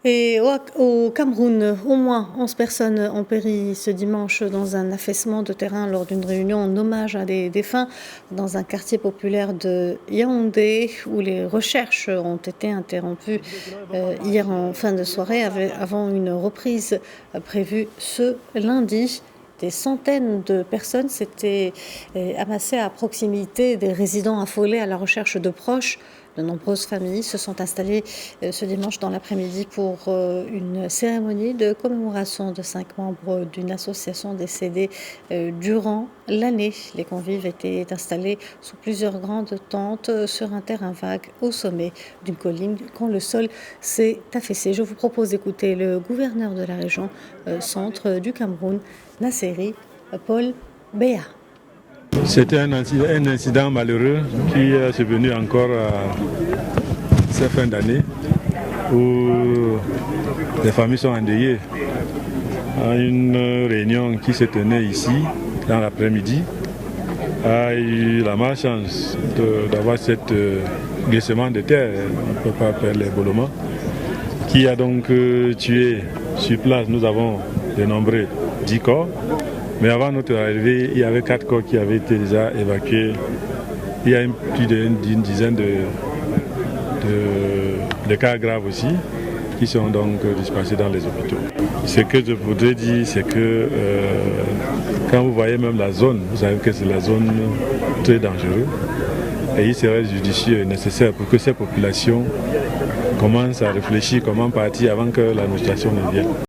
Et au Cameroun, au moins 11 personnes ont péri ce dimanche dans un affaissement de terrain lors d'une réunion en hommage à des défunts dans un quartier populaire de Yaoundé où les recherches ont été interrompues hier en fin de soirée avant une reprise prévue ce lundi. Des centaines de personnes s'étaient amassées à proximité des résidents affolés à la recherche de proches. De nombreuses familles se sont installées ce dimanche dans l'après-midi pour une cérémonie de commémoration de 5 membres d'une association décédée durant l'année. Les convives étaient installés sous plusieurs grandes tentes sur un terrain vague au sommet d'une colline quand le sol s'est affaissé. Je vous propose d'écouter le gouverneur de la région centre du Cameroun, Nasseri Paul Béa. C'était un incident malheureux qui est survenu encore cette fin d'année où les familles sont endeuillées. À une réunion qui se tenait ici dans l'après-midi, a eu la malchance d'avoir cet glissement de terre, on ne peut pas appeler l'éboulement, qui a donc tué sur place. Nous avons dénombré 10 corps. Mais avant notre arrivée, il y avait 4 corps qui avaient été déjà évacués. Il y a plus d'une dizaine de cas graves aussi qui sont donc dispersés dans les hôpitaux. Ce que je voudrais dire, c'est que quand vous voyez même la zone, vous savez que c'est la zone très dangereuse. Et il serait judicieux et nécessaire pour que ces populations commencent à réfléchir comment partir avant que l'administration ne vienne.